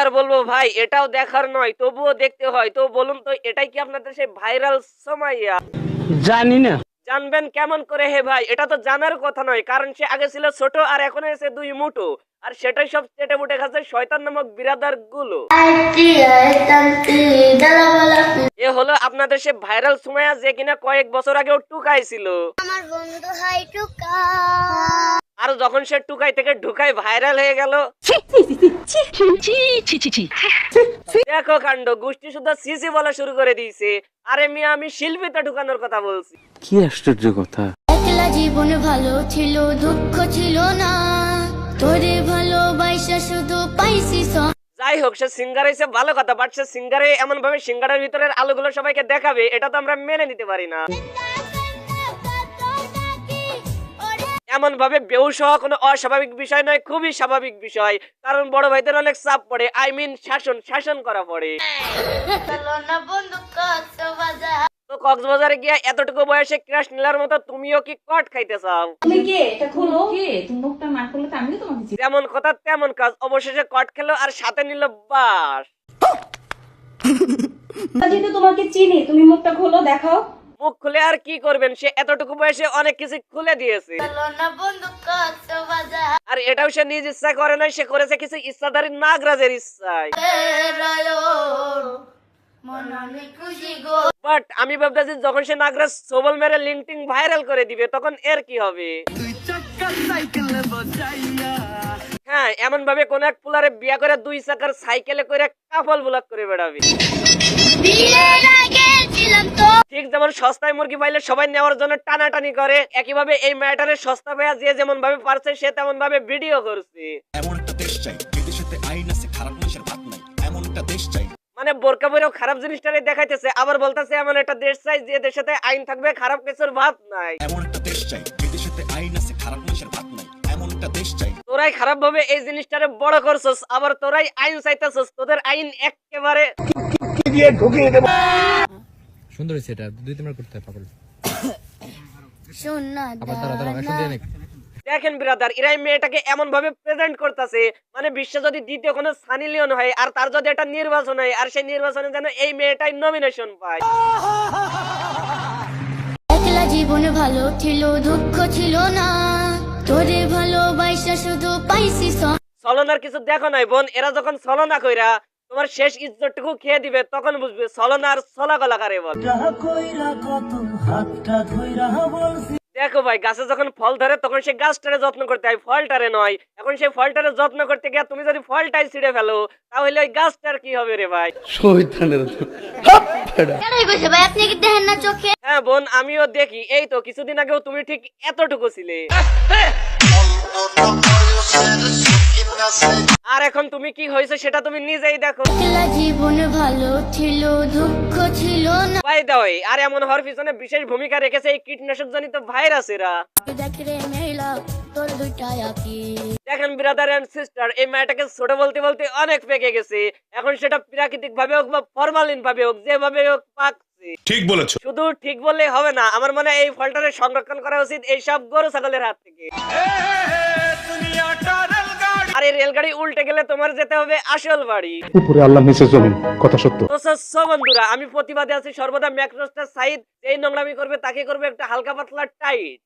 আর বলবো ভাই, এটাও দেখার নয়, তবুও দেখতে হয়। তো বলুন তো, এটাই কি আপনাদের সেই ভাইরাল সময়া? জানি না। জানবেন কেমন করে হে ভাই? এটা তো জানার কথা নয়, কারণ সে আগে ছিল ছোট আর এখন এসে 2 মুঠো, আর সেটাই সব চেটে বুটে খাচ্ছে শয়তান নামক বিরাদার গুলো। এ হলো আপনাদের সে ভাইরাল সুমাইয়া, যে কিনা কয়েক বছর আগেও টুকাই ছিল। আমার বন্ধু হাই টুকা, আর যখন সে টুকাই থেকে ঢুকাই ভাইরাল হয়ে গেল, দেখো কাণ্ড, গোষ্ঠী শুদ্ধ সিসি বলা শুরু করে দিয়েছে। আরে মিয়া, আমি শিল্পীতে ঢুকানোর কথা বলছি। কি আশ্চর্য কথা। একলা জীবন ভালো ছিল, দুঃখ ছিল না, তোরে ভালোবাসা শুধু পাইছি। যাই হোক, সে সিঙ্গার হয়েছে ভালো কথা, বাট সে সিঙ্গারে এমন ভাবে সিঙ্গারের ভিতরের আলোগুলো সবাইকে দেখাবে, এটা তো আমরা মেনে নিতে পারি না। এমন ভাবে বেহুশ হওয়া কোনো অস্বাভাবিক বিষয় নয়, খুবই স্বাভাবিক বিষয়, কারণ বড় ভাইদের অনেক চাপ পড়ে, আই মিন শাসন করা পড়ে। তো কক্সবাজারে গিয়া এতটুকু বয়সে ক্রাশ নীলার মতো তুমিও কি কট খাইতে চাও? তুমি কে? এটা খোলো। কে? তুমি মুখটা না খুললে তো আমি তো তোমাকে চিনি। যেমন কথা তেমন কাজ, অবশেষে কট খেলো আর সাথে নিল বাস। যেহেতু তোমাকে চিনি, তুমি মুখটা খোলো, দেখাও। মুখ খুলে আর কি করবেন, সে এতটুকু বয়সে অনেক কিছু খুলে দিয়েছে। আর এটাও সে নিজ ইচ্ছা করে নাই, সে করেছে কিছু ইচ্ছাধারী নাগরাজের ইচ্ছায়। বাট আমি ভাবতেছি, যখন সে নাগরাজ সবল মেরে লিঙ্কটিং ভাইরাল করে দিবে, তখন এর কি হবে? হ্যাঁ, এমন ভাবে কোন এক পুলারে বিয়া করে 2 চাকার সাইকেলে করে কাপল ব্লক করে বেড়াবে। ঠিক যেমন সস্তায় মুরগি পাইলে সবাই নেওয়ার জন্য টানাটানি করে, একইভাবে এই ম্যাটারে সস্তা পাইয়া যে যেমন ভাবে পারছে সে তেমন ভাবে ভিডিও করছে। এমন একটা দেশ চাই বিদেশেতে আইন আছে, খারাপ মানুষের ভাত নাই, এমন একটা দেশ চাই। মানে বোরকা পরেও খারাপ জিনিসটাই দেখাইতেছে, আবার বলতেছে এমন একটা দেশ চাই যে দেশেতে আইন থাকবে, খারাপ কিছুর ভাত নাই। এমন একটা দেশ চাই বিদেশেতে আইন আছে, খারাপ মানুষের ভাত নাই, এমন একটা দেশ চাই। তোরাই খারাপ ভাবে এই জিনিসটারে বড় করছস, আবার তোরাই আইন চাইতেছস। তোদের আইন একেবারে সুন্দর হয়েছে, এটা 2-3বার করতে হয় পাগল। শোন না, আবার দাঁড়া একশো দিয়ে নে। দেখেন ব্রাদার, এরাই মেয়েটাকে এমন ভাবে প্রেজেন্ট করতেছে, মানে বিশ্বে যদি দ্বিতীয় কোনো সানি লিওন হয়, আর তার যদি একটা নির্বাচন হয়, আর সেই নির্বাচনে যেন এই মেয়েটাই নমিনেশন পায়। একলা জীবন ভালো ছিল, দুঃখ ছিল না, তোরে ভালোবাসা শুধু পাইছি। ছলনার কিছু দেখো নাই বোন, এরা যখন ছলনা কইরা তোমার শেষ ইজ্জতটুকু খেয়ে দিবে, তখন বুঝবে ছলনা আর ছলা গলা কারে বল। দেখো ভাই, গাছে যখন ফল ধরে তখন সে গাছটারে যত্ন করতে হয়, ফলটারে নয়। এখন সেই ফলটারে যত্ন করতে গিয়ে তুমি যদি ফলটাই ছিঁড়ে ফেলো, তাহলে ওই গাছটার কি হবে রে ভাই? শয়তানের ভাই আপনি কি দেখেন না চোখে? হ্যাঁ বোন, আমিও দেখি। এই তো কিছুদিন আগেও তুমি ঠিক এতটুকু ছিলে, আর এখন তুমি কি হয়েছে সেটা তুমি নিজেই দেখো। একলা জীবন ভালো ছিল, দুঃখ ছিল না। বাই দা ওয়ে, আর এমন হওয়ার পিছনে বিশেষ ভূমিকা রেখেছে এই কীটনাশক জনিত ভাইরাসেরা। দেখ রে মেলা, তোর দুইটা একই। দেখেন ব্রাদার এন্ড সিস্টার, এই মেয়েটাকে ছোট বলতে বলতে অনেক পেকে গেছে। এখন সেটা প্রাকৃতিক ভাবে হোক বা ফরমালিন ভাবে হোক, যেভাবে হোক পাকছে। ঠিক বলেছো। শুধু ঠিক বললেই হবে না, আমার মনে হয় এই ফলটারে সংরক্ষণ করা উচিত এই সব গরু ছাগলের হাত থেকে। আর এই রেলগাড়ি উল্টে গেলে তোমার যেতে হবে আসল বাড়ি। উপরে আল্লাহ নিচে জমিন, কথা সত্য। তো বন্ধুরা, আমি প্রতিবাদে আছি সর্বদা ম্যাক্রোস্টার সাইদ। এই নোংরামি করবে তাকে করবে একটা হালকা পাতলা টাইট।